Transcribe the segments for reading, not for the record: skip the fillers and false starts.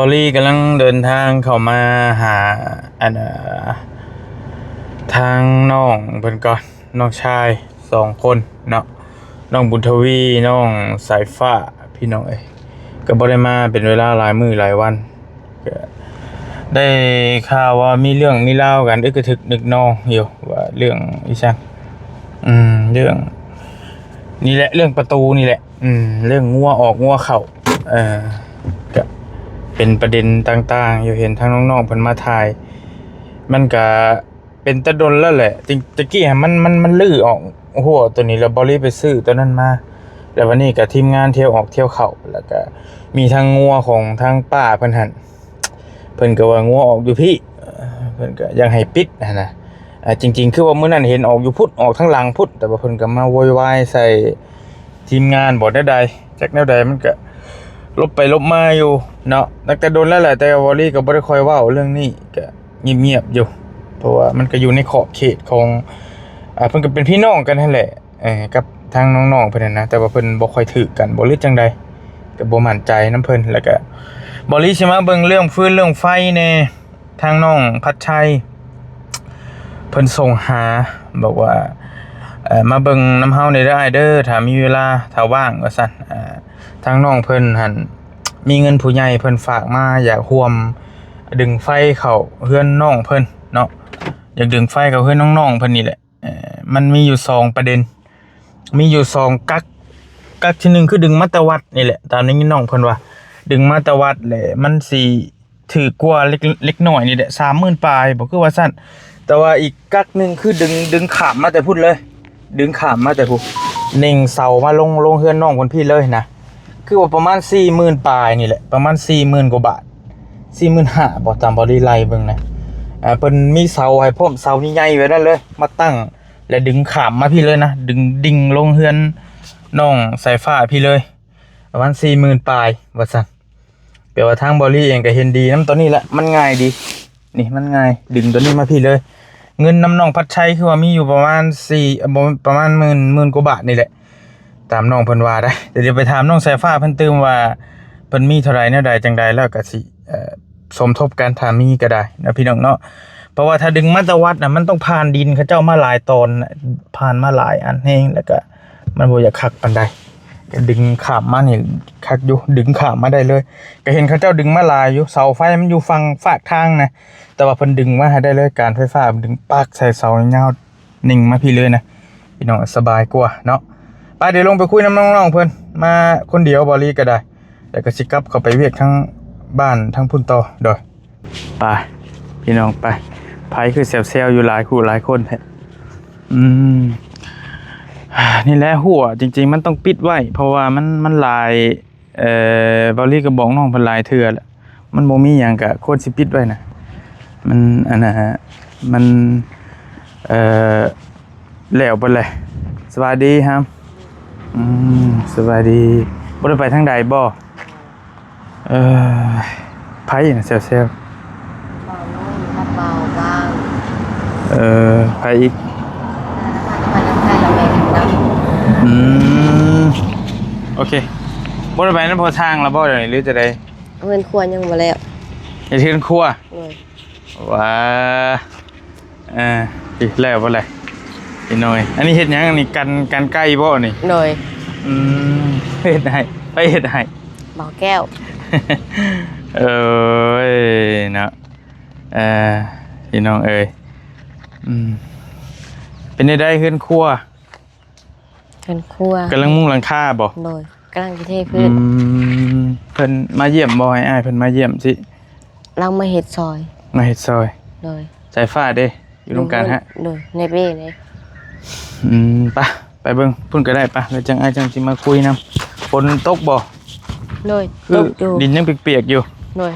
บอลลี่กำลังเดินทางเข้ามาหาอันทางน้องเพิ่นก่อนน้องชาย2 คนเนาะน้องบุญทวีน้องสายฟ้าพี่น้องก็บ่ได้มาเป็นเวลาหลายมื้อหลายวันก็ได้ข่าวว่ามีเรื่องมีราวกันอึกกระทึกนึกนองอยู่ว่าเรื่องอีช่างเรื่องนี่แหละเรื่องประตูนี่แหละเรื่องงัวออกงัวเข้าก็เป็นประเด็นต่างๆอยู่เห็นทางน้องๆเพิ่นมาถ่ายมันก็เป็นตะดนแล้วแหละตะกี้มันลื้อออกหัวตัวนี้แล้วบ่รีบไปซื้อตัวนั้นมาแล้ววันนี้ก็ทีมงานเที่ยวออกเที่ยวเข้าแล้วก็มีทางงัวของทางป้าเพิ่นหั่นเพิ่นก็ว่างัวออกอยู่พี่เพิ่นก็ยังให้ปิดนะจริงๆคือว่ามื้อนั้นเห็นออกอยู่พุทธออกทางหลังพุทธแต่ว่าเพิ่นก็มาโวยวายใส่ทีมงานบ่ได้ใดจักแนวใดมันก็ลบไปลบมาอยู่เนาะตั้งแต่โดนแล้วแหละแต่วอลลี่ก็บ่ได้ค่อยเว้าเรื่องนี้ก็เงียบๆอยู่เพราะว่ามันก็อยู่ในขอบเขตของเพิ่นก็เป็นพี่น้องกันนั่นแหละกับทางน้องๆเพิ่นนะแต่ว่าเพิ่นบ่ค่อยถือกันบ่รู้จังใดก็บ่มั่นใจนำเพิ่นแล้วก็บอลลี่สิมาเบิ่งเรื่องฟืนเรื่องไฟแน่ทางน้องพัดชัยเพิ่นส่งหาบอกว่ามาเบิ่งน้ำเฮาในเด้ออ้ายเด้อถ้ามีเวลาถ้าว่างว่าซั่นทางน้องเพิ่นหั่นมีเงินผู้ใหญ่เพิ่นฝากมาอยากร่วมดึงไฟเข้าเฮือนน้องเพิ่นเนาะอยากดึงไฟเข้าเฮือนน้องๆเพิ่นนี่แหละมันมีอยู่2ประเด็นมีอยู่2กักที่1คือดึงมาตะวัดนี่แหละตามนี้น้องเพิ่นว่าดึงมาตะวัดแหละมันสิถือกว่าเล็กน้อยนี่แหละ 30,000 ปลายบ่คือว่าซั่นแต่ว่าอีกกักนึงคือดึงข้ามมาแต่พุ่นเลยดึงข้ามมาแต่พุ่นเน่งเสามาลงเฮือนน้องเพิ่นพี่เลยนะคือว่าประมาณ 40,000 ปลายนี่แหละประมาณ 40,000 กว่าบาท 45,000บ่ตามบ่ได้ไล่เบิ่งนะเพิ่นมีเสาให้พร้อมเสาใหญ่ๆไว้นั่นเลยมาตั้งและดึงข้ามมาพี่เลยนะดึงดิ่งลงเฮือนน้องสายฟ้าพี่เลยประมาณ 40,000 ปลายว่าซั่นแปลว่าทางบอลลี่เองก็เห็นดีนํตัวนี้แหละมันง่ายดีนี่มันง่ายดึงตัวนี้มาพี่เลยเงินน้องพัดชัยคือว่ามีอยู่ประมาณประมาณหมื่นกว่าบาทนี่แหละตามน้องเพิ่นว่าได้เดี๋ยวไปถามน้องสายฟ้าเพิ่นตื่มว่าเพิ่นมีเท่าไหร่แนวใดจังใดแล้วก็สิสมทบกันถ้ามีก็ได้นะพี่น้องเนาะเพราะว่าถ้าดึงมาตะวัดน่ะมันต้องผ่านดินเขาเจ้ามาหลายตอนผ่านมาหลายอันแฮงแล้วก็มันบ่อยากคักปานใดก็ดึงข้ามมานี่คักอยู่ดึงข้ามมาได้เลยก็เห็นเขาเจ้าดึงมาหลายอยู่เสาไฟมันอยู่ฝั่งฝากทางนะแต่ว่าเพิ่นดึงมาให้ได้เลยการไฟฟ้าดึงปากใส่เสายาวนิ่งมาพี่เลยนะพี่น้องสบายกว่าเนาะไปเดี๋ยวลงไปคุยน้ำน้องๆเพิ่นมาคนเดียวบอลี่ก็ได้แล้วก็สิกลับเข้าไปเวียกทั้งบ้านทั้งพุ่นต่อโดยไปพี่น้องไปไผคือเซลอยู่หลายคู่หลายคนแท้นี่แหละหัวจริงๆมันต้องปิดไว้เพราะว่ามันหลายบอลี่ก็บอกน้องเพิ่นหลายเทื่อแล้วมันบ่มีหยังก็ควรสิปิดไว้นะมันอันน่ะมันแล้วไปเลยสวัสดีครับสวัสดีบ่ได้ไปทางใดบ่ไผน่ะเซลเบาน้อยครับเบาบางไผอีกมันใช่เราแม่กันโอเคบ่ได้ไปนำพอทางแล้วบ่เดี๋ยวนี้หรือจะได้เงินควรยังบ่แล้วอย่าเทือนครัวเลยว่าอีกแล้วบ่เลยอีน้อยอันนี้เฮ็ดหยังนี่กันไก่บ่นี่เลยเฮ็ดให้ไปเฮ็ดให้บ่แก้วเนาะพี่น้องเป็นได้ขึ้นครัวกำลังมุ่งหลังคาบ่เลยกำลังจะเทพื้นเพิ่นมาเยี่ยมบ่ให้อ้ายเพิ่นมาเยี่ยมสิเรามาเฮ็ดซอยเลยสายฟ้าเด้อยู่ตรงกลางฮะเลยในเบ้เลยไปเบิ่งพุ่นก็ได้ปะแล้วจังอ้ายจังสิมาคุยนำฝนตกบ่เลยตกอยู่ดินยังเปียกๆอยู่เลย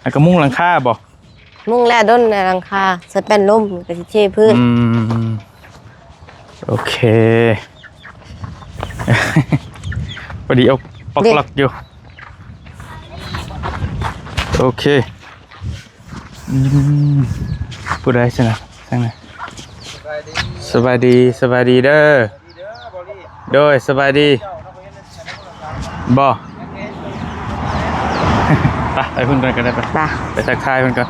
แล้วก็มุ่งหลังคาบ่มุ่งแล้วด้นในหลังคาจะเป็นร่มก็สิเทพื้นโอเคพอดีเอาปอกหลักอยู่โอเคผู้ใดใช่ไหมสั่งไหนสบายดีเด้อโดยสบายดีบ่ ไปเพิ่นก่อนก็ได้ไป ไป ไปทักทายเพิ่นก่อน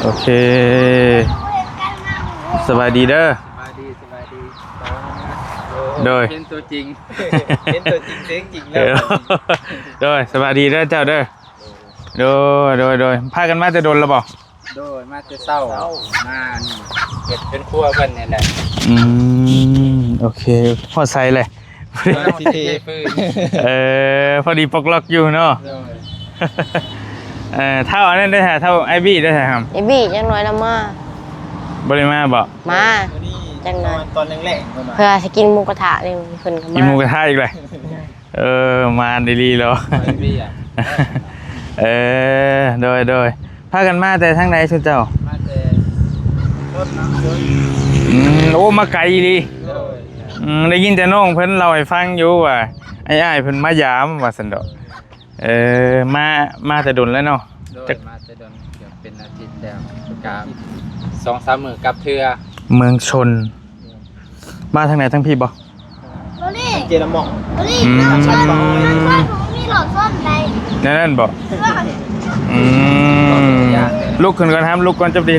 โอเคสบายดีเด้อ สบายดี โดย เป็นตัวจริง เป็นตัวจริงเสียงจริง เอ แล้ว อโดยสบายดีเด้อเจ้าเด้อโดยพากันมาจะโดนแล้วบ่ โดยมาจะเศร้ามานี่เก็บเป็นครัวเพิ่นนี่แหละ โอเคพอใส่เลย ที่เทพื้น พอดีปกล็อกอยู่เนาะ โดย เท่าอันนั้นได้แท้เท่าไอบี้ได้แท้ครับ ไอ้บี้จังน้อยละมา บริมาบ่ มา นี่ จังหน่อย ตอนแรกๆประมาณ เพื่อสิกินหมูกระทะนี่เพิ่นก็ กินหมู มาก ระทะอีกเลยมาดีลีแล้ว ไม่มีอ่ะ โดยพากันมาแต่ทั้งไหนชุดเจ้า มาแต่ต้นน้ำต้น โอ้มาไกลดี โดย ได้ยินแต่น้องเพิ่นเล่าให้ฟังอยู่ว่าไอ้ายเพิ่นมายามว่าซั่นดอกมาแต่ดนแล้วเนาะ โดยมาจะโดนเกือบเป็นอาทิตย์แล้วกับ2-3 มื้อกับเทื่อ เมืองชน มาทางไหนทั้งพี่บ่ เจรหมอก นั่นบ่ลุกขึ้นก่อนครับลุกก่อนจับดี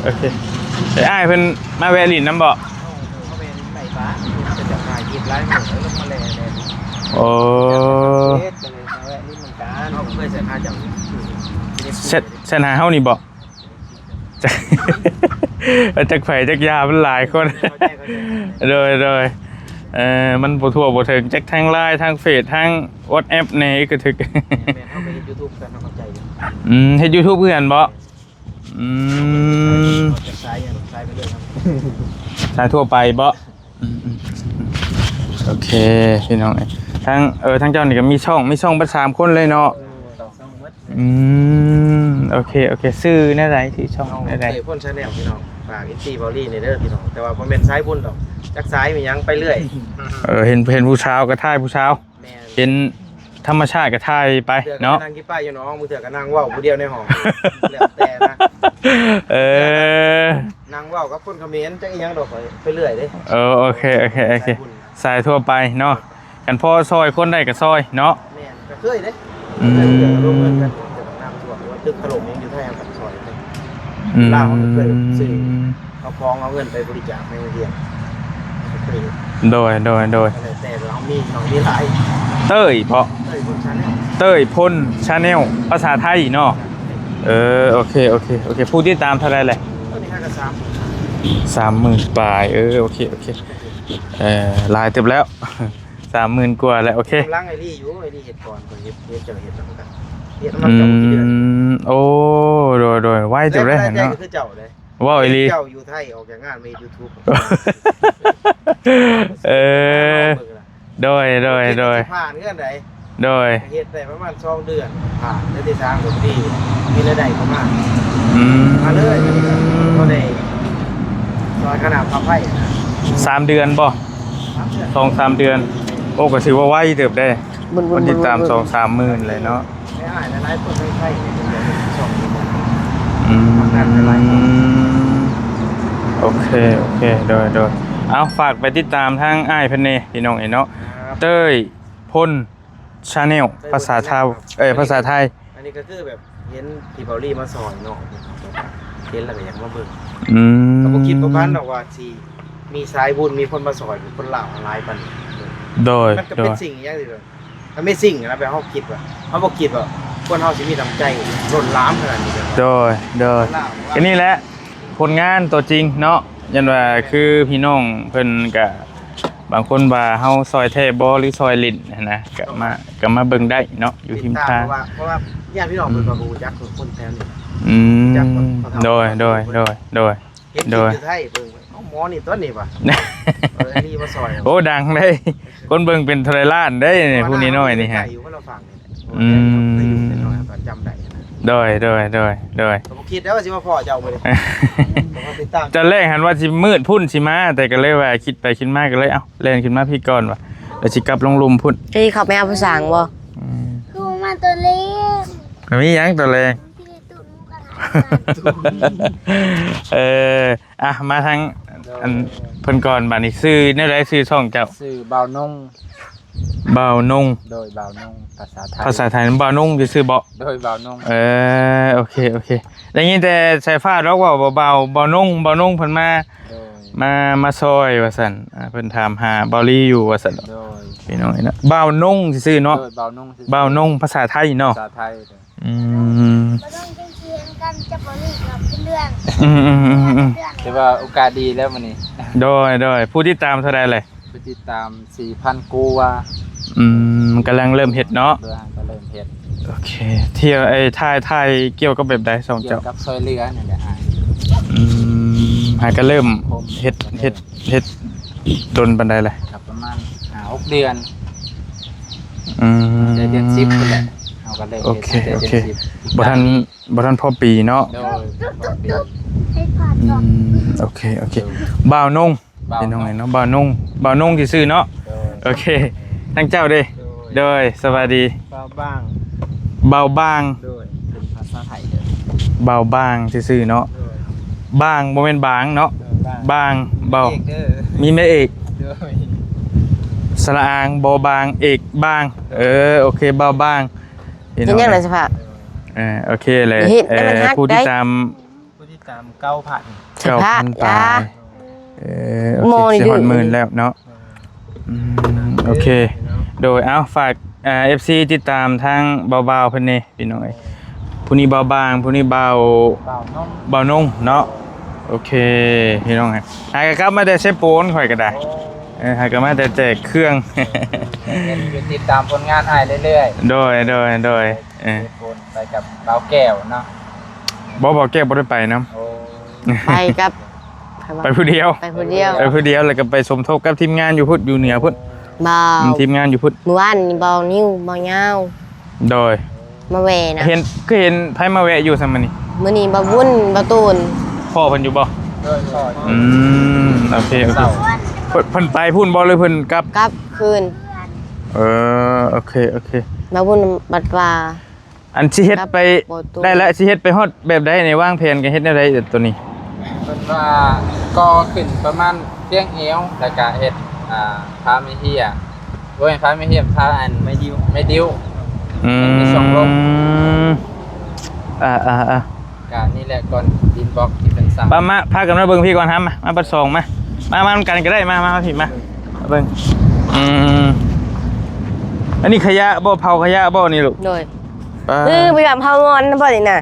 โอเคไอ้ายเพิ่นมาแวะลิ้นน้ำบ่ เขาเป็นไหนฟ้าจะขายกินไล่หมดแล้วลงมาแลเลย โอ้ เฮ็ดเลยมาแวะนี่เหมือนกันเขาเคยใส่ผ้าจับ เส้นหาเฮานี่บ่ จักไผจักยามันหลายคนโดยมันบ่ทั่วบ่ถึงจักทางไลน์ทางเฟซทาง WhatsApp ในก็ถึก แม่เขาไปยูทูบกันเข้าใจอยู่ เฮ็ด YouTube เพื่อนบ่จากซ้ายไปเรื่อยครับ สายทั่วไปบ่โอเคพี่น้องทางเจ้านี่ก็มีช่องเบิด3คนเลยเนาะโอเคชื่อแน่ใดชื่อช่องแน่ใด เตะพ่นชาแนลพี่น้องฝากอินซี่บอลลี่ในเด้อพี่น้องแต่ว่าผมเป็นซ้ายบุญดอกจากซ้ายมียังไปเรื่อย เห็นผู้ชาวก็ถ่ายผู้ชาว แม่ เห็นธรรมชาติก็ถ่ายไปเนาะ นั่งกี่ป้ายอยู่น้องมือเถื่อก็นั่งว่าวผู้เดียวในห้องแล้วแต่นะ นั่งว่าวกับคนเขมรจักอีหยังดอกไปเรื่อยเด้ โอเคสายทั่วไปเนาะกันพ่อซอยคนได้ก็ซอยเนาะ แม่นก็เคยเด้เถื่อร่วมเงินกันเถื่อน้ำท่วมว่าตึกถล่มยังอยู่ไทยกับซอยเลยลาวเขาเคยซื้อเอาฟองเอาเงินไปบริจาคในโรงเรียนเคย โดย แต่เรามีหลาย เต้ยเพาะ คนชั้นเนี่ย เต้ยพลชาแนลภาษาไทยเนาะโอเคผู้ที่ตามเท่าไรเลย ต้นนี้5 กับ 30,000 ปลายโอเคลายเต็มแล้ว 30,000 กว่าแล้วโอเค 3กำลังไอ้นี่อยู่ไอ้นี่เห็ดก่อนคนเห็ดเจอเห็ดแล้วกันเห็ดมันเจ้ากี่เดือน โอ้โดยไว้เต็มได้เห็นเนาะ คือเจ้าเลย ว้าวอีหลี เจ้าอยู่ไทยออกจากงานมา YouTube โดย ผ่านเงื่อนใด โดย เฮ็ดได้ประมาณ2 เดือนผ่านได้ที่3กับดีมีรายได้เข้ามามาเลยก็ได้ซอยขนาดพับไผ่นะ 3 เดือนบ่ 2-3 เดือนโอ้ก็ถือว่าไวเติบได้คนติดตาม 2-3 หมื่นเลยเนาะ ไม่อ่านหลายๆคนไม่ใช่เนี่ยเดือน2 เดือน โอเคโดยเอาฝากไปติดตามทางอ้ายเพิ่นนี่พี่น้องเนาะเต้ยพลชาแนลภาษาไทย อันนี้ก็คือแบบเห็นพี่เบาลี่มาสอนเนาะเห็นแล้วก็อยากมาเบิ่ง ก็บ่คิดบ่พันดอกว่าสิมีสายบุญมีคนมาสอนคนลาวหลายปานนี้ โดย มันก็เป็นสิ่งอย่างนี้เลยมันไม่สิ่งนะแบบเฮาคิดว่าเฮาบ่คิดว่าคนเฮาสิมีน้ำใจล้นหลามขนาดนี้ โดยก็นี่แหละผลงานตัวจริงเนาะยันว่าคือพี่น้องเพิ่นก็บางคนว่าเฮาซอยแท้บ่หรือซอยลิ้นนะก็มาเบิ่งได้เนาะอยู่ทิมทาง เพราะว่าญาติพี่น้องเพิ่นก็บ่รู้จักคนแถวนี้ โดย เฮ็ดอยู่ไทยเบิ่งหมอนี่ต้นนี่ป่ะอันนี้มาซอย โอ้ดังได้คนเบิ่งเป็นเทรล้านได้นี่ผู้นี้น้อยนี่ฮะ อยู่คนละฝั่งนี่อยู่น้อยตอนจำได้ โดย ก็บ่คิดแล้วว่าสิมาพ่อเจ้าบ่ได้ติดตาม จะแรกหันว่าสิมืดพุ่นสิมาแต่ก็เลยว่าคิดไปคิดมาก็เลยเอ้าเล่นขึ้นมาพี่ก่อนว่ะแล้วสิกลับลงลุมพุ่น ที่เขาไม่เอาภาษาบ่ คือมาตัวเล็ก มีหยังตัวแรง ที่ตุ้มกระถาง มาทางอัน เพิ่นก่อนบัดนี้ซื้อแนวใดซื้อช่องเจ้า ชื่อบ่าวนง บ่าวนง โดยบ่าวนงภาษาไทย ภาษาไทยบ่าวนงจะซื้อบ่ โดยบ่าวนง โอเคได้ยินแต่สายฟ้าร้องว่าบ่าวนงเพิ่นมา โดย มาซอยว่าซั่นเพิ่นถามหาบอลลี่อยู่ว่าซั่น โดย พี่น้องเนาะบ่าวนงซื่อๆเนาะ โดยบ่าวนง บ่าวนงภาษาไทยเนาะ ภาษาไทย อืม ไม่ต้องเป็นเชียงกันจะบริกับเรื่อง อืม แต่ว่าโอกาสดีแล้วมื้อนี้ โดยผู้ที่ตามเท่าใดเลย ผู้ติดตาม 4,000 กูว่า กำลังเริ่มเฮ็ดเนาะ โดยก็เริ่มเฮ็ด โอเคเที่ยวไอ้ถ่ายเกี่ยวกับแบบใดสอง เกี่ย เจ้าว กับซอยเรือนี่แหละอ่ะ หาก็เริ่มเฮ็ดดนปานใดเลย ครับประมาณ6เดือน เดือน10พุ่นแหละเฮาก็เริ่ม โอ เฮ็ด เค แต่ โอ เดือน เค 10 บ่ทันพอปีเนาะ โดย ให้ผ่านก่อน โอเคบ่าวนงเป็นน้องไงเนาะบ่าวนงที่ซื่อเนาะ โดย โอเคทั้งเจ้าเด้โดยสวัสดี บ้าง เบาบาง โดยเป็นภาษาไทยเด้อ เบาบางซื่อๆเนาะ โดย บางบ่แม่นบางเนาะบางเบา เอกเด้อ มีแม่เอก โดย สระอางบ่บางเอกบางโอเคเบาบางพี่ เป็นยังไงสภาพ โอเคเลย เฮ็ดให้มันฮัก ผู้ที่ ได้ ตาม ผู้ที่ตาม9,000 สภาพ 9,000ปลายโอ โม เค นี่ สิ ดื้อ ฮอดหมื่นแล้วเนาะโอเค โดยเอาฝากFC ติดตามทางเบาๆเพิ่นนี่พี่น้อยผู้นี้เบาบางผู้นี้เบา บ่าวน้อง เบานุ่งเนาะโอเคพี่น้องครับหากกลับมาแต่ใช้โปนข่อยก็ได้หากกลับมาแต่แจกเครื่อง อยู่ติดตามผลงานอ้ายเรื่อย โดยเออ ๆคนไปกับบ่าวแก้วเนาะ บ่แก้บ่ได้ไปนํ โอ้ ไปกับ ไปผู้เดียว ไปคนเดียว ไปผู้เดียวแล้วก็ไปสมทบกับทีมงานอยู่พุ่นอยู่เหนือพุ่น เบา ทีมงานอยู่พุ่น เมื่อวานนี่เบานิ้วเบาเงา โดย มาแหวนะ เห็นไผมาแวะอยู่ซั่นมื้อนี้ มื้อนี้เบาวุ่นเบาตูน พ่อเพิ่นอยู่บ่ โดยก่อน โอเค เศร้า เพิ่นไปพุ่นบ่หรือเพิ่นกลับ กลับคืน โอเค เบาวุ่นบัดว่า อันสิเฮ็ดไป บ่ตู้ ได้แล้วสิเฮ็ดไปฮอดแบบใดในวางแผนกันเฮ็ดแนวใดเดี๋ยวตัวนี้ เพิ่นว่าก็ขึ้นประมาณเพียงเอวแล้วก็เฮ็ดพาไม่เฮียโอ้ยพาไม่เฮียพาอันไม่ดิ้ว มีสองลม ก็นี่แหละก่อนดินบล็อกที่เป็นสาม ป้ามาพากันมาเบิ่งพี่ก่อนครับมาบัดสองมากันก็ได้มาพี่มาเบิ่งอันนี้ขยะบ่เผาขยะบ่นี่ลูก โดย ป้า ไปแบบเฮางอนนะบ่นี่น่ะ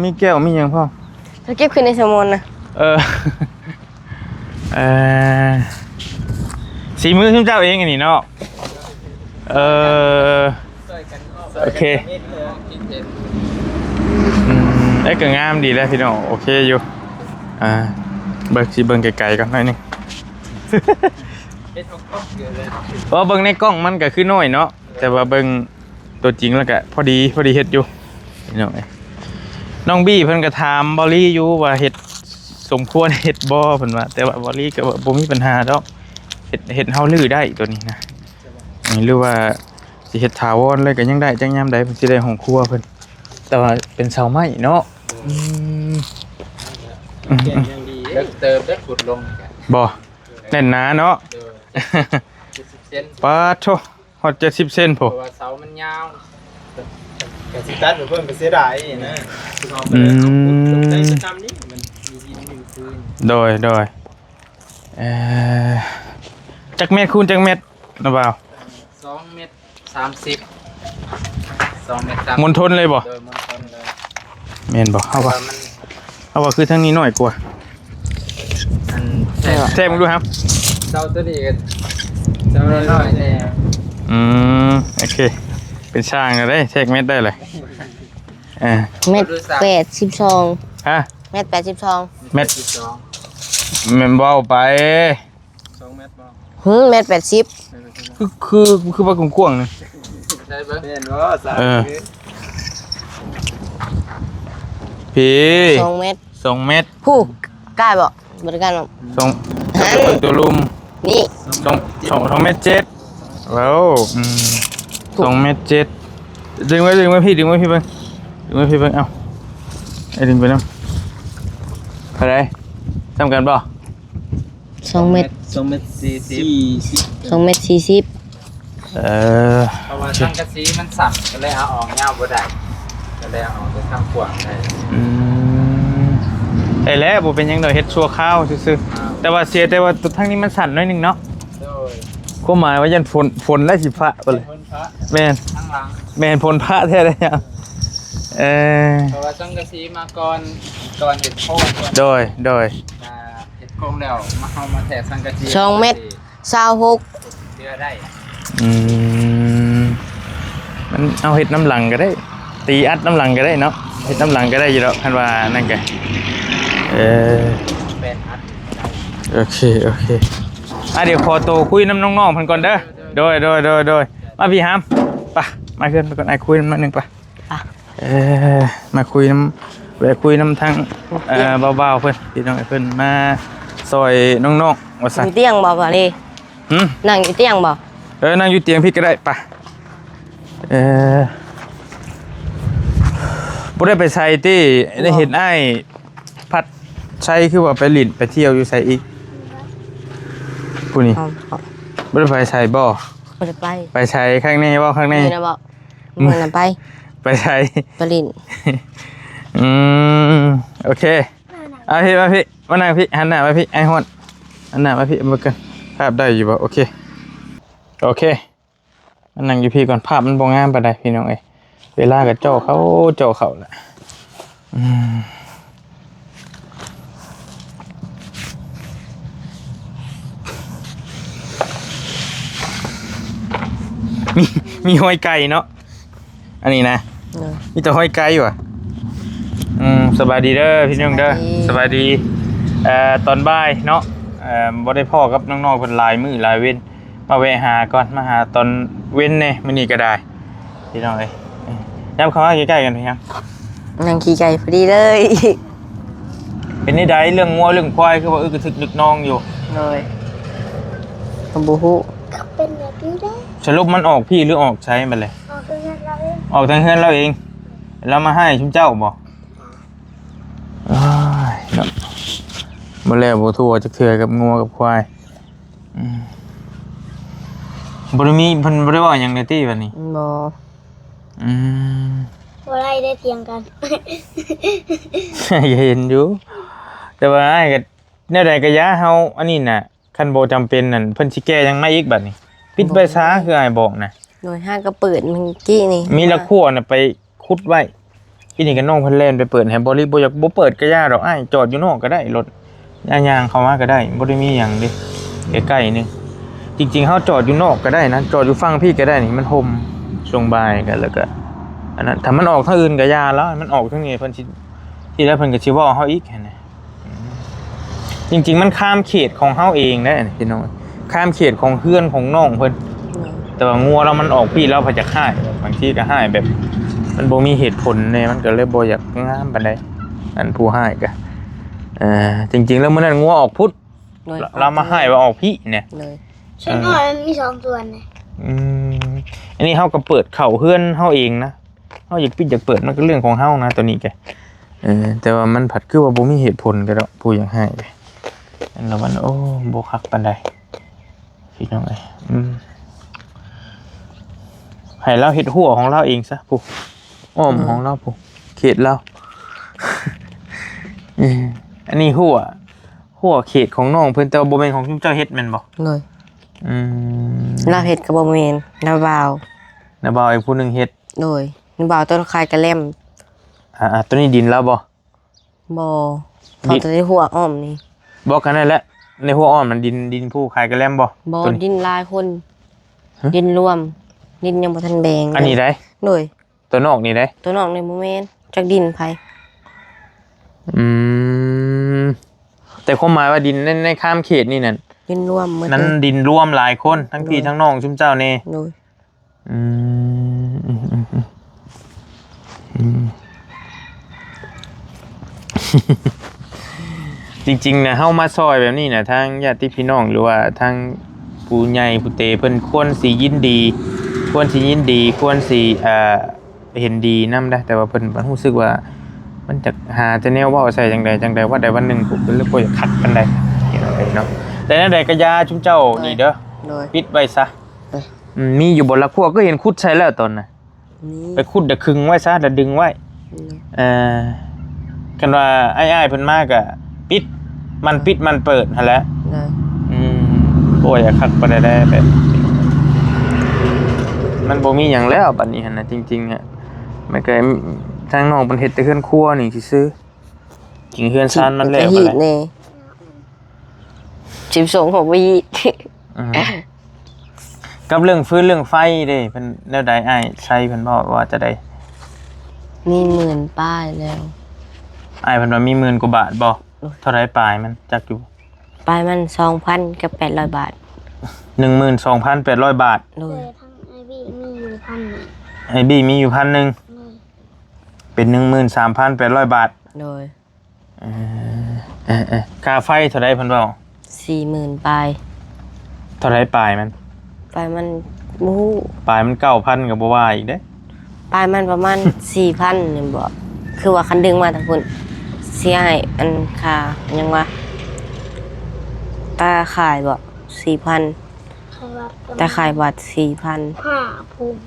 มีแก้วมีหยังพ่อ เขาเก็บขึ้นในสมอนนะ เออสีมือขึ้นเจ้าเองอันนี้เนาะโอเคก็งามดีแล้วพี่น้องโอเคอยู่เบิ่งไกลๆก่อนหน่อยนึงเพราะเบิ่งในกล้องมันก็คือน้อยเนาะแต่ว่าเบิ่งตัวจริงแล้วก็พอดีเฮ็ดอยู่พี่น้องน้องบี้เพิ่นก็ถามบอลลี่อยู่ว่าเฮ็ดสมควรเฮ็ดบ่เพิ่นว่าแต่ว่าบอลลี่ก็บ่มีปัญหาดอกเฮ็ดเฮาลื้อได้ตัวนี้นะหรือว่าสิเฮ็ดถาวรเลยก็ยังได้จังยามใดเพิ่นสิได้ห้องครัวเพิ่นแต่ว่าเป็นเสาไม้เนาะ เก่งยังดีเลิกเติมได้ขุดลงกัน บ่แน่นหนาเนาะ 70 เซน ปาโถฮอด70เซน เพ พุ่ ราะว่าเสามันยาว กสิตัดเพิ่นไปเสียดายนะ ได้จะทำนี่มันมีดินมีพื้น โดยจักเม็ดคูณจักเม็ดนะบ่าว 2 เมตร 30 2 เมตร 30 มณฑลเลยบ่ โดยมณฑลเลย แม่นบ่เอาว่า มัน เอาว่าคือทางนี้น้อยกว่า อัน แท้มึงดูครับ เสาตัวนี้ก็เสาน้อยๆแน่ โอเคเป็นช่างก็ได้แทกเม็ดได้เลยเม็ด82 ฮะ เม็ด82 เม็ด 12 แม่นบ่เอาไป 2 เมตรบ่ เม็ด80 คือว่ากว้างๆนี่ ได้เบิ่ง แม่นบ่สา พี่ 2 เม็ด 2 เม็ด ผู้กล้าบ่บ่ได้กล้าหรอก 2ตัวลุม นี่ 2 เม็ด7แล้ว2 เม็ด7ดึงไว้พี่เบิ่งเอ้าไอ้ดึงไปนำอะไรทำกันบ่ 2 เมตร 2 เมตร 40 2 เมตร 40 เพราะว่าสังกะสีมันสั่นก็เลยเอาออกยาวบ่ได้ก็เลยเอาออกไปข้างขวางได้ ไอ้แล้วบ่เป็นหยังดอกเฮ็ดชั่วคราวซื่อๆแต่ว่าเสียแต่ว่าตัวทางนี้มันสั่นหน่อยหนึงเนาะ โดย ความหมายว่ายันฝนและสิพระบ่เลย พ้นพระ แม่น ข้างหลัง แม่นฝนพระแท้เลยอ่ะเออ เพราะว่าสังกะสีมาก่อนเห็ดโค้งก่อน โดย เห็ดโค้งแล้วมาเอามาแทะสังกะสี 2 เมตร 26 เชื่อได้ อืมมันเอาเฮ็ดน้ำหลังก็ได้ ตีอัดน้ำหลังก็ได้เนาะเฮ็ดน้ำหลังก็ได้อยู่แล้วคันว่านั่นแกเออ เป็นอัด โอเคเดี๋ยวขอตัวคุยน้ำน้องๆเพิ่นก่อนเด้อโดยมาพี่ฮามไปมาเพื่อนไปก่อนไอ้คุยน้ำหนึงไป อ่ะ มาคุยน้ำแวะคุยน้ำทางเบาๆเพิ่นพี่น้องไอ้เพิ่นมาซอยน้องๆว่าซั่น อยู่เตียงบ่บ่นี่ หึ นั่งอยู่เตียงบ่ นั่งอยู่เตียงพี่ก็ได้ไปบ่ได้ไปใส่ที่ได้เห็นอ้ายพัดใช้คือว่าไปหลินไปเที่ยวอยู่ใส่อีกผู้นี้ เอา บ่ได้ไปใส่บ่ บ่ได้ไป ไปใช้ข้างในบ่ข้างใน นี่นะบ่มึงน่ะไป ไปใช้ ไปลิน โอเคเอาพี่มาพี่มานั่งพี่หันหน้ามาพี่ไอ้ฮอนหันหน้ามาพี่มากันภาพได้อยู่บ่โอเคมานั่งอยู่พี่ก่อนภาพมันบ่งามปานใดพี่น้องเอ้ยเวลาก็เจ้าเขาแหละมีห้อยไก่เนาะอันนี้นะ เนอะ มีแต่ห้อยไก่อยู่อ่ะสบายดีเด้อพี่น้องเด้อสบายดีตอนบ่ายเนาะบ่ได้พ่อกับน้องๆเพิ่นหลายมื้อหลายเว้นมาแวะหาก่อนมาหาตอนเว้นแน่มื้อนี้ก็ได้พี่น้องเอ้ยย้ำเข้ามาใกล้ๆกันพี่ครับ นั่งขี่ไก่พอดีเลย เป็นนี่ใดเรื่องงัวเรื่องควายคือว่าอึกกระทึกนึกนองอยู่ เลยก็บ่ฮู้ ก็เป็นแบบนี้ได้ สรุปมันออกพี่หรือออกใช้มันเลย ออกเงินเราเอง ออกทางเฮือนเราเองเรามาให้ชุมเจ้าบ่อ้ายเนาะบ่แล้วบ่ทั่วจักเทื่อกับงัวกับควายบ่ได้มีเพิ่นบ่ได้เว้าหยังในตี้บัดนี้ บ่ อืม อะไรได้เถียงกัน เห็นอยู่แต่ว่าอ้ายก็แนวใดก็อย่าเฮาอันนี้น่ะคันบ่จำเป็นนั่นเพิ่นสิแก้หยังมาอีกบัดนี้ปิดไว้ซะคืออ้ายบอกน่ะ โดยห้างก็เปิดเมื่อกี้นี่ มีละขั้วน่ะไปขุดไว้พี่นี่ก็น้องเพิ่นเล่นไปเปิดให้บ่อยากบ่เปิดก็ย่าดอกอ้ายจอดอยู่นอกก็ได้รถย่างเข้ามาก็ได้บ่ได้มีหยังเด้ใกล้ๆนึงจริงๆเฮาจอดอยู่นอกก็ได้นะจอดอยู่ฝั่งพี่ก็ได้นี่มันห่มช่วงบ่ายกันแล้วก็อันนั้นถ้ามันออกทางอื่นก็ย่าแล้วมันออกทางนี้เพิ่นสิที่แล้วเพิ่นก็สิเว้าเฮาอีกหั่นน่ะจริงๆมันข้ามเขตของเฮาเองนะพี่น้องข้ามเขตของเพื่อนของน้องเพิ่นแต่ว่างัวเรามันออกพี่เราพอจะฆ่าบางทีก็ให้แบบมันบ่มีเหตุผลเนี่ยมันก็เลยบ่อยากงามปานใดอันผู้ให้ก็จริงๆแล้วมื้อนั้นงัวออกพุธ โดย เรามาให้ว่าออกพี่เนี่ย เลย ฉันอ่อยมันมี2ส่วนนะ อันนี้เฮาก็เปิดเข้าเฮือนเฮาเองนะเฮาอยากปิดอยากเปิดมันก็เรื่องของเฮานะตัวนี้แกแต่ว่ามันผัดคือว่าบ่มีเหตุผลก็แล้วผู้อยากให้ไปอันแล้วมันโอ้บ่คักปานใดพี่น้องเอ้ยให้เราเฮ็ดหัวของเราเองซะผู้อ้อมของเราผู้เขตเราอันนี้หัวเขตของน้องเพิ่นแต่ว่าบ่แม่นของเจ้าเฮ็ดแม่นบ่ เลย แล้ เราเฮ็ดก็บ่แม่นนาบ่าว วบ่าวอีกผู้หนึงเฮ็ด โดยนาบ่าวต้นคายกระแล่ม ตัวนี้ดินแล้วบ่ บ่เขาจะได้หัวอ้อมนี่ บอกกันได้แล้วในหัวอ้อมมันดินผู้ขายกระแลมบ่ บ่ ตัวนี้ ดินหลายคน ฮะ ดินรวม ดินยังบ่ทันแบ่ง อันนี้ได้ โดย ตัวนอกนี่ได้ ตัวนอกนี่บ่แม่นจักดินไผ แต่ความหมายว่าดินในข้ามเขตนี่นั่น ดินรวมหมด นั้น เลย ดินรวมหลายคนทั้งพี่ทั้งน้องชุมเจ้านี่ โดย จริงๆนะเฮามาซอยแบบนี้นะทางญาติพี่น้องหรือว่าทางผู้ใหญ่ผู้เตเพิ่นควรสิยินดี ควรสิเห็นดีนำได้แต่ว่าเพิ่นรู้สึกว่ามันจะหาแต่แนวเว้าใส่จังใดว่าใดวันหนึ่งผมเป็นเรื่องบ่อยากขัดปานใดเนาะ แต่นั่นใดก็ยาชุมเจ้านี่เด้อ โดย ปิดไว้ซะมีอยู่บนละครัวก็เห็นขุดใช้แล้วตอนน่ะ นี่ ไปขุดเดะคึงไว้ซะแล้วดึงไว้กันว่าไอ้ายเพิ่นมากอะปิดมันปิดมันเปิดหั่นแหละ โดย โอ้ยคักบ่ได้แบบมันบ่มีหยังแล้วบัดนี้หั่นน่ะจริงๆฮะมันก็ทางน้องเพิ่นเฮ็ดแต่เฮือนครัวนี่ซื่อๆจริงเฮือนซานมันแล้ว ฮี แห ด ละ นี่12ของวีด กับเรื่องฟื้นเรื่องไฟเด้เพิ่นแนวใดอ้ายใช้เพิ่นบอกว่าจะได้ นี่หมื่นป้ายแล้ว อ้ายเพิ่นว่ามี10,000กว่าบาทบ่เท่าไรปลายมันจักอยู่ ป้ายมัน 2,000 กับ 800 บาท 12,800 บาท โด เลย ยทั้งไอบีมีอยู่พันหนึ่ง ไอ้บี้มีอยู่1,000 เลย เป็น 13,800 บาท โดย ค่าไฟเท่าไรเพิ่นเว้า 40,000ป้าย เท่าไรปลายมัน ป้ายมันบ่ฮู้ ปลายมัน 9,000ก็บ่ว่าอีกเด้ ป้ายมันประมาณ 4,000นี่บ่คือว่าคันดึงมาทางพุ่นเสียให้อันค่ายังว่าตาขายบ่4,000 ใครว่า ตาขายบาท 4,000 ห้าภูมิ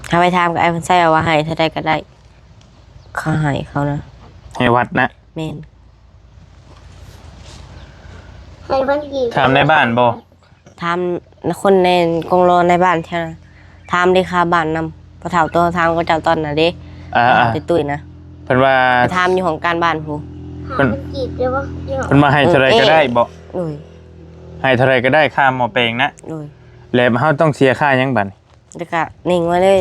ถ้าไปถามกับไอ้เพิ่นใส่เอาว่าให้เท่าใดก็ได้เขาให้เขานะ ให้วัดนะ แม่น ให้พันกี่ ถามในบ้านบ่ ถามคนในกงโลในบ้านเท่านั้นถามเลขาบ้านนำพอเฒ่าตัวถามก็เจ้าตอนน่ะเด้ ตุ้ยนะ เพิ่นว่า ไปถามอยู่ของการบ้านผู้ หาพันกี่เดี๋ยวว่าเดี๋ยว เพิ่นมาให้เท่าไรก็ได้บ่ โดย ให้เท่าไรก็ได้ค่าหม้อแปลงนะ โดย แล้วเฮาต้องเสียค่าหยังบัด แล้วก็นิ่งไว้เลย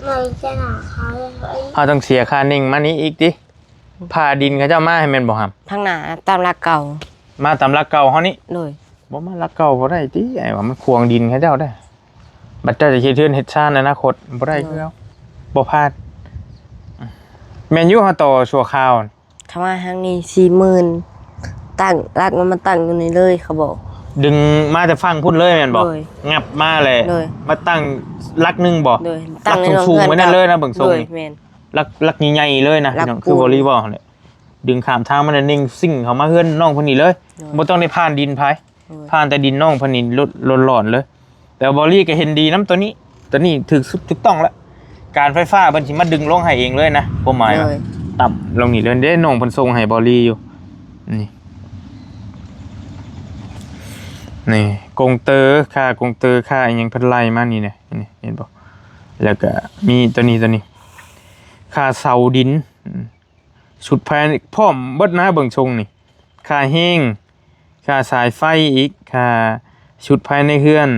ไม่ใช่หนาเขาเลยไอ้ เฮาต้องเสียค่านิ่งมานี้อีกติพาดินเขาเจ้ามาให้แม่นบ่ครับ ทางหน้าตามหลักเก่า มาตามหลักเก่าเฮานี่ โดย บ่มาหลักเก่าบ่ได้ติไอ้ว่ามันควงดินเขาเจ้าได้บัดเจ้าจะเฮ็ดเทือนเฮ็ดชาติในอนาคตบ่ได้คือเอาบ่พลาดแม่นอยู่เฮาต่อชั่วคราว ถ้ามาทางนี้ 40,000ตั้งหลักมันมาตั้งอยู่นี่เลยเขาบอก ดึงมาแต่ฟังพุ่นเลยแม่นบ่ โดย งับมาเลย โดย มาตั้งหลักหนึงบ่ โดย หลักสูงๆไว้นั่นเลยนะเบิ่งทรง โดย นี่ แม่น ลักใหญ่ๆเลยนะ ลัก พี่น้อง ปู คือวอลเลย์บอลเนี่ยดึงข้ามทางมันนะนิ่งซิ่งเขามาเฮือนน้องคนนี้เลยบ่ต้องได้ผ่านดินพายผ่านแต่ดินน้องคนนี้ลดหลอนเลย แต่บอลลี่ก็เห็นดีน้ำตัวนี้ถูกต้องแล้วการไฟฟ้าเพิ่นสิมาดึงลงให้เองเลยนะผมหมายว่า โดย ต่ำลงนี่เลยได้น้องเพิ่นส่งให้บอลลี่อยู่นี่กงเตอร์ค่ากงเตอร์ค่าอีหยังเพิ่นไล่มานี่เนี่ยนี่เห็นบ่แล้วก็มีตัวนี้ค่าเสาดินชุดแพนพร้อมเบิดนะเบิ่งชงนี่ค่าแห้งค่าสายไฟอีกค่าชุดภายในเฮือน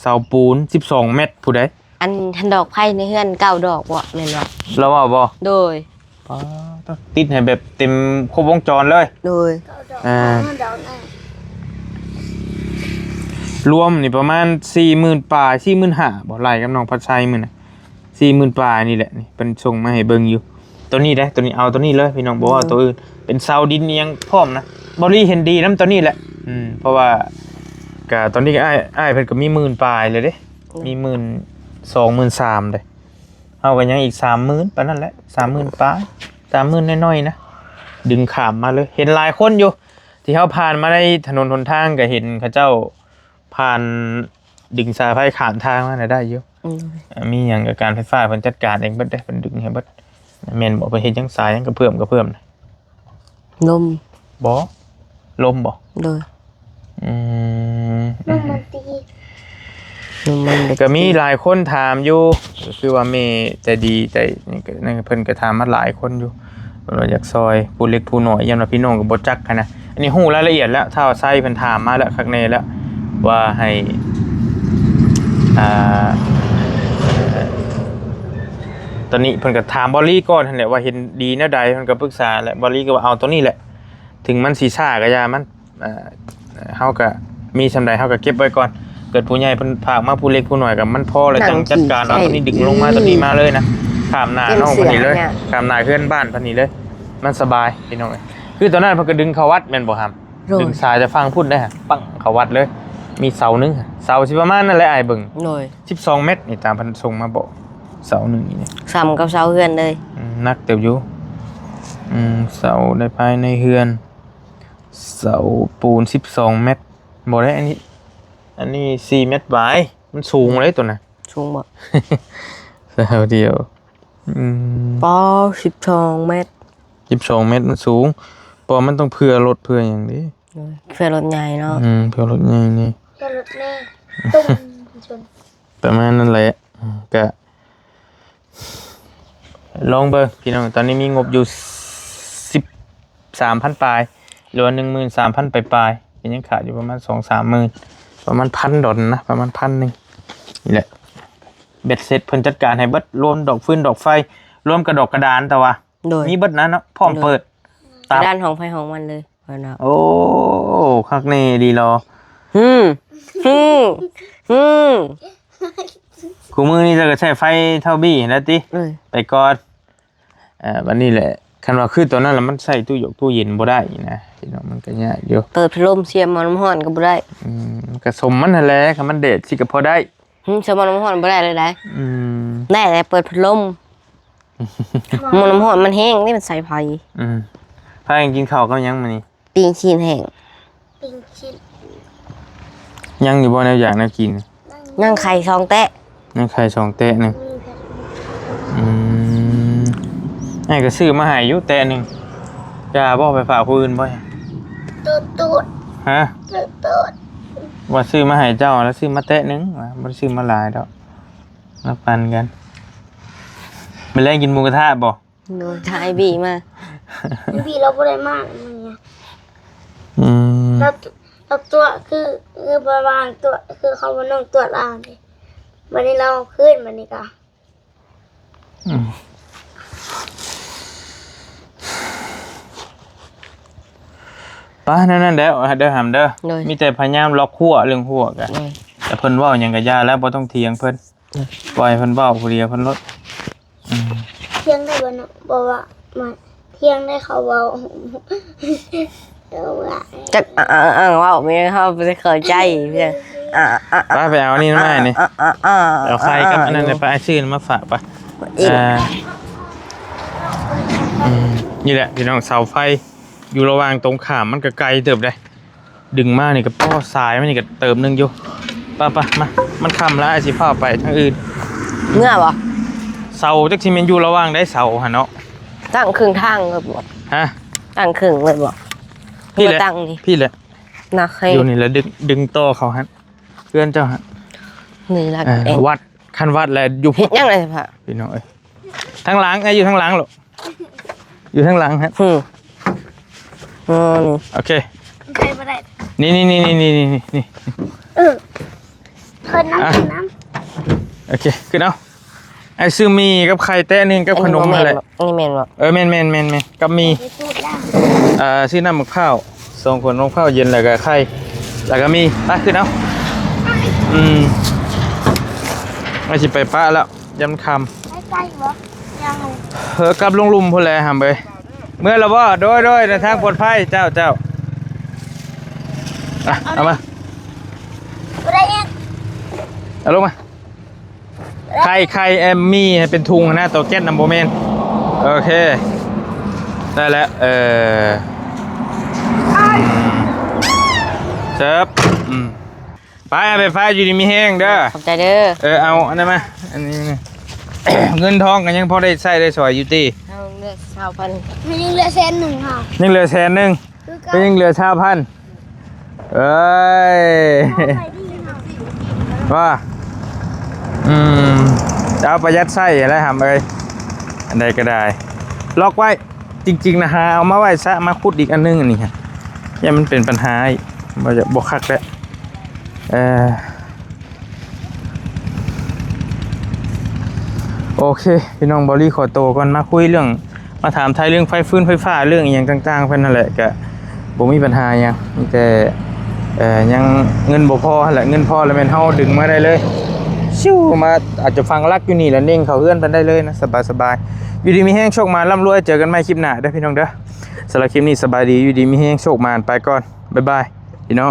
เสาปูน12เมตรผู้ใด อันทันดอกไผ่ในเฮือน9ดอกบ่แม่นบ่ แล้วว่าบ่ โดย ติดให้แบบเต็มครบวงจรเลย โดย เดี๋ยวนะ รวมนี่ประมาณ 40,000 ปลาย 45,000บ่ไล่กับน้องพัดชัยมื้อน่ะ 40,000 ปลายนี่แหละนี่เพิ่นส่งมาให้เบิ่งอยู่ตัวนี้เด้ตัวนี้เอาตัวนี้เลยพี่น้องบ่ว่าตัวอื่นเป็นเสาดินเอียงพร้อมนะบ่รีเห็นดีนํตัวนี้แหละเพราะว่าก็ตอนนี้ก็อ้ายเพิ่นก็มี10,000 ปลายเลยเด้มี12,000 13,000เด้เฮาก็ยังอีก 30,000ปานนั้นแหละ 30,000 ปลาย 30,000น้อยๆนะดึงข้ามมาเลยเห็นหลายคนอยู่ที่เฮาผ่านมาในถนนหนทางก็เห็นเขาเจ้าผ่านดึงสายไฟข้ามทางมาได้อยู่มีหยังกับการไฟฟ้าเพิ่นจัดการเองเบิดได้เพิ่นดึงให้เบิดแม่นบ่เพิ่นเฮ็ดจังสายหยังกระเพื่อมนะ ลม บ่ลมบ่ โดย น้ำมันตี ลมมัน ก็มีหลายคนถามอยู่ก็คือว่าแม่ใจดีใจนี่ก็นั่นเพิ่นก็ถามมาหลายคนอยู่เพิ่นว่าอยากซอยผู้เล็กผู้น้อยยันว่าพี่น้องก็บ่จักกันนะอันนี้ฮู้รายละเอียดแล้วถ้าว่าไส้เพิ่นถามมาแล้วข้างในแล้วว่าให้ตอนนี้เพิ่นก็ถามบอลลี่ก่อนนั่นแหละว่าเห็นดีแนวใดเพิ่นก็ปรึกษาแหละบอลลี่ก็ว่าเอาตัวนี้แหละ ถึงมันสิซ่าก็อย่ามันเฮาก็มีสำใดเฮาก็เก็บไว้ก่อนเกิดผู้ใหญ่เพิ่นฝากมาผู้เล็กผู้น้อยก็มันพอแล้วจังจัดการเอาตัวนี้ดึงลงมาตัวนี้มาเลยนะข้ามหน้าน้องเพิ่นนี่เลยข้ามหน้าเพื่อนบ้านเพิ่นนี่เลยมันสบายพี่น้องเอ้ยคือตอนนั้นเพิ่นก็ดึงเข้าวัดแม่นบ่ครับดึงสายจะฟังพูดได้ฮะปังเข้าวัดเลยมีเสานึงเสาสิประมาณนั่นแหละอ้ายเบิ่ง โดย 12เมตรนี่ตามเพิ่นส่งมาบอกเสาหนึ่งนี่ ซ้ำกับเสาเฮือนเลย นักเติบอยู่ เสาในภายในเฮือนเสาปูน12เมตรบ่ได้อันนี้4เมตรบายมันสูงเลยตัวน่ะ สูงบ่ เสาเดียวปอ12 เมตร 12เมตรมันสูงเพราะมันต้องเผื่อรถเผื่ออย่างนี้ เพื่อรถใหญ่เนาะ เผื่อรถใหญ่นี่ แค่รถแม่ตุ้มชน ประมาณนั้นแหละก็ลองเบิ่งพี่น้องตอนนี้มีงบอยู่13,000ปลายหรือว่า 13,000 ปลายๆยังขาดอยู่ประมาณ 2-3 หมื่นประมาณ$1,000นะประมาณ1,000นี่แหละเบ็ดเสร็จเพิ่นจัดการให้เบิดรวมดอกฟืนดอกไฟรวมกระดอกกระดานแต่ว่า โดย มีเบิดนั้นเนาะพร้อมเปิด ด้านของไฟของมันเลยเพิ่นน่ะ โอ้คักแน่ดีรอ อืม คู่มือนี่จะก็ใช้ไฟเท่าบี้แล้วติ เอ้ย ไปก่อนวันนี้แหละคันว่าคือตัวนั้นแล้วมันใส่ตู้หยกตู้เย็นบ่ได้นะพี่น้องมันก็ยากอยู่ เปิดพัดลมเสียบมันน้ำร้อนก็บ่ได้ ก็สมมันนั่นแหละคันมันเดทสิก็พอได้ เสียบมันน้ำร้อนบ่ได้เลยได้ อืม ได้แต่เปิดพัดลมมันน้ำร้อนมันแห้งนี่มันใส่ไฟ พากันกินข้าวกับยังมื้อนี้ ปีงชีนแห้ง ปิงชิ้น ยังอยู่บ่แนวอยากแนวกิน ย่างไข่ซองแตะ ยังไข่2แตะหนึง มีแค่ ไอ้ก็ซื้อมาให้อยู่แตะหนึงอย่าบ่ไปฝากผู้อื่นบ่ ตูด ฮะ ตูด ว่าซื้อมาให้เจ้าแล้วซื้อมาแตะหนึงว่าบ่ได้ซื้อมาหลายดอกมาปันกันมื้อแลงกินหมูกระทะบ่ โดยทายบีมา พี่เราบ่ได้มากมันไง อืม เราตัวคือประมาณตัวคือเขามานั่งตรวจอ่านเลยวันนี้เราขึ้นวันนี้ก็ ป้านั่นเด้อเด้อหำเด้อ โดย มีแต่พยายามล็อกหัวเรื่องหัวกัน โดย แต่เพิ่นเว้าหยังก็ย่าแล้วบ่ต้องเถียงเพิ่นปล่อยเพิ่นเว้าผู้เดียวเพิ่นลด เที่ยงได้บ่เนาะบอกว่ามาเที่ยงได้เขาเว้าเอาว่า จักว่าไม่เข้าไปเข้าใจเพื่อน ป้าไปเอานี่มาให้นี่เอาไข่กับอันนั้นไปเอาชื่อมาฝากป่ะนี่แหละพี่น้องเสาไฟอยู่ระหว่างตรงข้ามมันก็ไกลเติบได้ดึงมานี่ก็ป้อสายมันนี่ก็เติมนึงอยู่ป้ามามันค่ำแล้วสิพาไปทางอื่น เมื่อบ่ เสาจักสิแม่นอยู่ระหว่างได้เสาหั่นเนาะ ตั้งครึ่งทางเลยบ่ ฮะ ตั้ง ครึ่งเลยบ่ พี่แหละ ตั้งนี่ พี่แหละ นักให้ อยู่นี่แหละดึงต่อเขาฮะเพื่อนเจ้าฮะ นี่ละเอง วัดคันวัดแหละอยู่ เฮ็ดยังไงพ่ะ พี่น้องเอ้ยทางหลังอยู่ทางหลังหรออยู่ทางหลังฮะโอเค ใครบ่ได้ นี่คนน้ำ โอเคขึ้นเอาไอ้ซื้อมีกับไข่แต้นึงกับขนมอะไร นี่แม่นบ่ แม่นกับมี ไปพูดแล้ว ซื้อน้ำมะพร้าว2 ขวดนมข้าวเย็นแล้วก็ไข่แล้วก็มีไปขึ้นเอาไอ้สิไปป้าแล้วยำคำ ไม่ใกล้บ่ยัง กับลุงลุมพุ่นแหละหำไปเมื่อเราบ่โดยในทางปลอดภัยเจ้าเอามา บ่ได้ยัง เอาลงมาไข่แอมมี่ให้เป็นทุงนะตัวแก๊สนัมโบเมนโอเคได้แล้วเซิร์ฟไปไฟอยู่ดีมีแห้งเด้อ ขอบใจเด้อ เอาอันนั้นมาอันนี้ เงินทองกันยังพอได้ใช้ได้สอยอยู่ตี เอาเลือก1,000 มันยังเหลือแสนหนึ่งค่ะ ยังเหลือ100,000ก็ยังเหลือ1,000เอ้ย ไปดีค่ะ ว่าจะเอาประหยัดไส้อะไรทำเลยอันใดก็ได้ล็อกไว้จริงๆนะฮะเอามาไว้ซะมาขุดอีกอันนึงอันนี้ฮะยังมันเป็นปัญหาอีกมันจะบกคักแล้วโอเคพี่น้องบอลลี่ขอโตวก่อนมาคุยเรื่องมาถามไทยเรื่องไฟฟื้นไฟฟ้าเรื่องอย่างต่างๆเพื่อนนั่นแหละก็บ่มีปัญหายังมีแต่ยังเงินบ่พอแหละเงินพอแล้วแม่นเฮาดึงมาได้เลยชิวมาอาจจะฟังรักอยู่นี่แล้วเน่งเขาเอื้อนไปได้เลยนะสบายๆอยู่ดีมีแห้งโชคมาร่ำรวยเจอกันใหม่คลิปหน้าเด้อพี่น้องเด้อสำหรับคลิปนี้สบายดีอยู่ดีมีแห้งโชคมาไปก่อนบ๊ายบายพี่น้อง